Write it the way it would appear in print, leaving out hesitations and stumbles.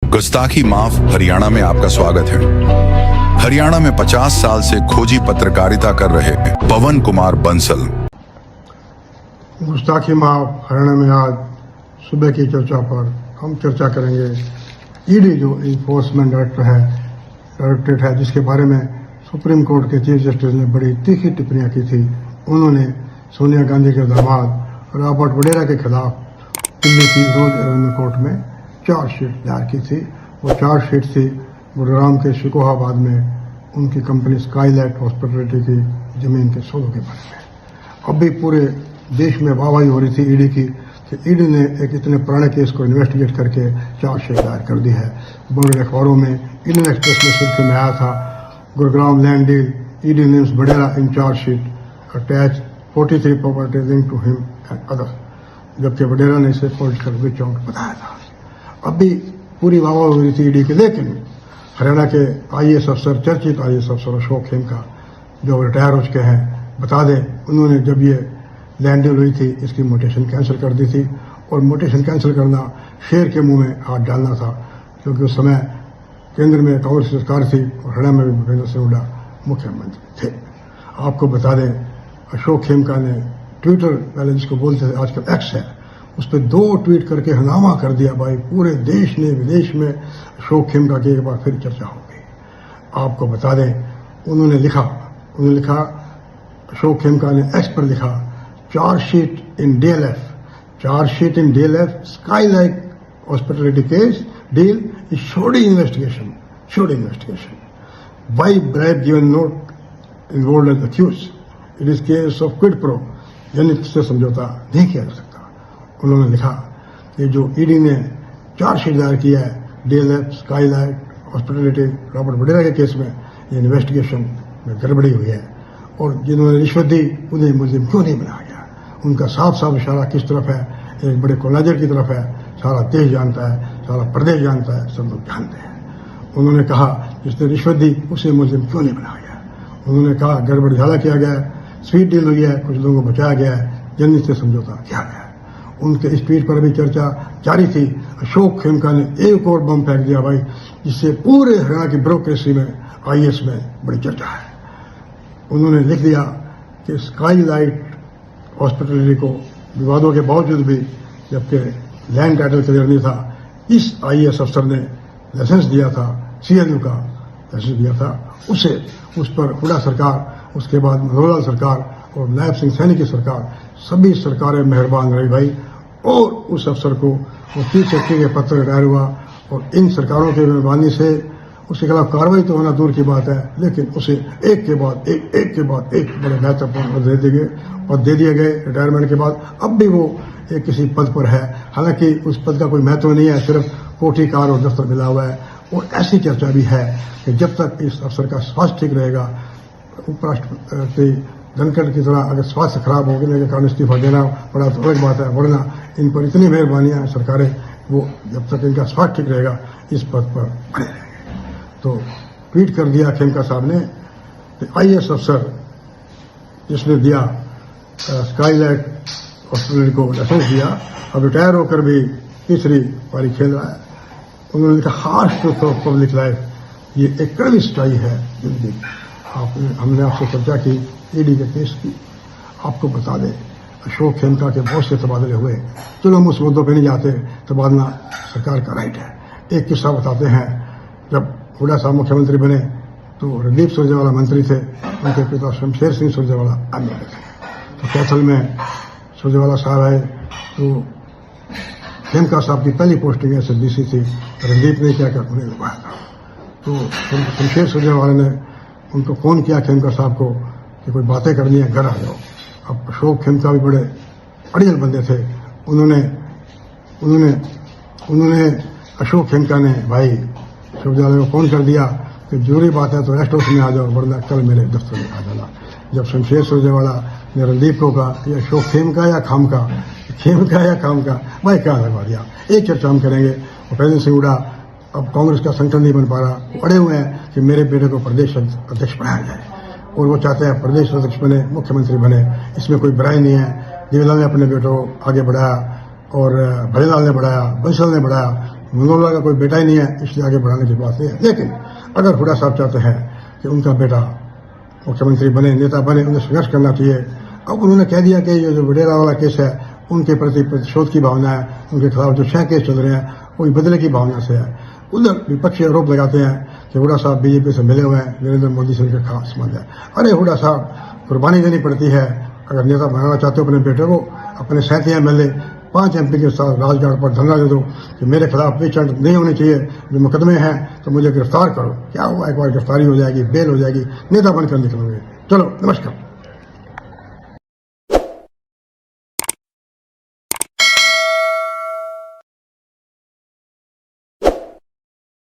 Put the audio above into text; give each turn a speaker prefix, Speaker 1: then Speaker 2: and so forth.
Speaker 1: गुस्ताखी माफ हरियाणा में आपका स्वागत है। हरियाणा में 50 साल से खोजी पत्रकारिता कर रहे पवन कुमार बंसल।
Speaker 2: गुस्ताखी माफ हरियाणा में आज सुबह की चर्चा पर हम चर्चा करेंगे। ईडी जो इन्फोर्समेंट डायरेक्टरेट है, जिसके बारे में सुप्रीम कोर्ट के चीफ जस्टिस ने बड़ी तीखी टिप्पणियां की थी। उन्होंने सोनिया गांधी के दामाद रॉबर्ट वडेरा के खिलाफ दिल्ली की रोज एवेन्यू कोर्ट में चार्जशीट दायर की थी। वो चार्जशीट थी गुरुग्राम के शिकोहाबाद में उनकी कंपनी स्काईलाइट हॉस्पिटलिटी की जमीन के सौदों के बारे में। अब भी पूरे देश में वाहवाही हो रही थी ईडी की कि ईडी ने एक इतने पुराने केस को इन्वेस्टिगेट करके चार्जशीट दायर कर दी है। बड़े अखबारों में इंडियन एक्सप्रेस में सुर्खी में आया था, Gurugram land deal, ED names Vadra in chargesheet attach 43 properties linked to him and others, जबकि वडेरा ने इसे पॉलिटिकल विच हंट बताया था। अब भी पूरी वाहवाही हो रही थी ईडी की, लेकिन हरियाणा के आईएएस अफसर, चर्चित आईएएस अफसर अशोक खेमका जो रिटायर हो चुके हैं, बता दें उन्होंने जब ये लैंड डील हुई थी इसकी मोटेशन कैंसिल कर दी थी। और मोटेशन कैंसिल करना शेर के मुंह में हाथ डालना था, क्योंकि उस समय केंद्र में कांग्रेस सरकार थी और हरियाणा में भी भूपेंद्र सिंह हुड्डा मुख्यमंत्री थे। आपको बता दें अशोक खेमका ने ट्विटर, पहले जिसको बोलते थे आजकल एक्स है, उस पर 2 ट्वीट करके हंगामा कर दिया। भाई पूरे देश ने विदेश में अशोक खेमका की एक बार फिर चर्चा हो गई। आपको बता दें उन्होंने लिखा अशोक खेमका ने एक्स पर लिखा, chargesheet in DLF Skylight hospitality case deal is shoddy investigation why bribe given not involve as accused, it is case of quid pro, यानी इससे समझौता नहीं किया जा सकता। उन्होंने लिखा कि जो ईडी ने चार्जशीट दायर किया है डीएलएफ स्काईलाइट हॉस्पिटलिटी रॉबर्ट वडेरा के केस में, ये इन्वेस्टिगेशन में गड़बड़ी हुई है और जिन्होंने रिश्वत दी उन्हें मुलजिम क्यों नहीं बनाया गया। उनका साफ साफ इशारा किस तरफ है, एक बड़े कोलाइजर की तरफ है। सारा देश जानता है, सारा प्रदेश जानता है, सब लोग जानते हैं। उन्होंने कहा जिसने रिश्वत दी उसे मुलजिम क्यों नहीं बनाया गया। उन्होंने कहा गड़बड़ ज़्यादा किया गया है, स्वीट डील हुई है, कुछ लोगों को बचाया गया है, जल्दी से समझौता किया गया है। उनके इस ट्वीट पर भी चर्चा जारी थी। अशोक खेमका ने एक और बम फेंक दिया भाई, जिससे पूरे हरियाणा की ब्यूरोक्रेसी में, आईएएस में बड़ी चर्चा है। उन्होंने लिख दिया कि स्काईलाइट हॉस्पिटलिटी को विवादों के बावजूद भी, जबकि लैंड टाइटल क्लियर नहीं था, इस आईएएस अफसर ने लाइसेंस दिया था, सीएनयू का लाइसेंस दिया था, उस पर हुड्डा सरकार, उसके बाद मनोहर लाल सरकार और नायब सिंह सैनी की सरकार, सभी सरकारें मेहरबान रही भाई। और उस अफसर को वो 30 के पत्र रिटायर हुआ और इन सरकारों की मेहरबानी से उसके खिलाफ कार्रवाई तो होना दूर की बात है, लेकिन उसे एक के बाद एक बड़े महत्वपूर्ण पद दे दिए गए रिटायरमेंट के बाद। अब भी वो एक किसी पद पर है, हालांकि उस पद का कोई महत्व नहीं है, सिर्फ कोठी कार और दफ्तर मिला हुआ है। और ऐसी चर्चा भी है कि जब तक इस अफसर का स्वास्थ्य ठीक रहेगा, उपराष्ट्रपति धनखड़ की तरह अगर स्वास्थ्य खराब होने के कारण इस्तीफा देना पड़ा तो अलग बात है, वरना इन पर इतनी मेहरबानियां सरकारें, वो जब तक इनका स्वास्थ्य ठीक रहेगा इस पद पर बने रहेंगे। तो ट्वीट कर दिया खेमका साहब ने कि आईएएस अफसर जिसने दिया स्काईलाइट हॉस्पिटल को लाइसेंस दिया, अब रिटायर होकर भी तीसरी पारी खेल रहा है। उन्होंने लिखा harsh truth of public life, ये एक कड़वी सच्चाई है जिंदगी। हमने आपसे चर्चा की ईडी के केस की। आपको बता दें अशोक खेमका के बहुत से तबादले हुए। चलो हम उस मुद्दों पर नहीं जाते, तबादला सरकार का राइट है। एक किस्सा बताते हैं, जब हुड्डा साहब मुख्यमंत्री बने तो रणदीप सुरजेवाला मंत्री थे, उनके पिता शमशेर सिंह सुरजेवाला एमएलए थे। तो कैथल में सुरजेवाला साहब आए तो खेमका साहब की पहली पोस्टिंग ऐसे डीसी थी, रणदीप ने क्या उन्हें लगवाया था। तो शमशेर सुरजेवाला ने उनको फोन किया खेमका साहब को कि कोई बातें करनी है, घर आ जाओ। अब अशोक खेमका भी बड़े अड़ियल बंदे थे। उन्होंने अशोक खेमका ने भाई सुरजेवाला को फोन कर दिया कि जरूरी बात है तो रेस्ट हाउस में आ जाओ, वरना कल मेरे दफ्तर में आ जाना। जब शमशेर सुरजेवाला ने रणदीप को कहा ये अशोक खेमका या खाम का, भाई क्या लगवा दिया। एक चर्चा हम करेंगे, भूपेंद्र सिंह हुड्डा अब कांग्रेस का संगठन नहीं बन पा रहा, वो अड़े हुए हैं कि मेरे बेटे को प्रदेश अध्यक्ष बनाया जाए, और वो चाहते हैं प्रदेश अध्यक्ष बने, मुख्यमंत्री बने। इसमें कोई बुराई नहीं है। देवीलाल ने अपने बेटों को आगे बढ़ाया और भलेलाल ने बढ़ाया, बंसल ने बढ़ाया, मनोहर का कोई बेटा ही नहीं है, इसलिए आगे बढ़ाने की बात नहीं है। लेकिन अगर हुड्डा साहब चाहते हैं कि उनका बेटा मुख्यमंत्री बने, नेता बने, उन्हें संघर्ष करना चाहिए। अब उन्होंने कह दिया कि ये जो वडेरा वाला केस है उनके प्रति प्रतिशोध की भावना है, उनके खिलाफ जो 6 केस चल रहे हैं वो बदले की भावना से है। उधर विपक्षी आरोप लगाते हैं कि हुड्डा साहब बीजेपी से मिले हुए हैं, नरेंद्र मोदी से उनके खास संबंध है। अरे हुड्डा साहब, कुर्बानी देनी पड़ती है। अगर नेता बनाना चाहते हो अपने बेटे को, अपने 37 MLA 5 MP के साथ राजघाट पर धरना दे दो कि मेरे खिलाफ पेशेंट नहीं होने चाहिए, जो मुकदमे हैं तो मुझे गिरफ्तार करो। क्या हुआ, एक बार गिरफ्तारी हो जाएगी, बेल हो जाएगी, नेता बनकर निकलोगे। चलो, नमस्कार।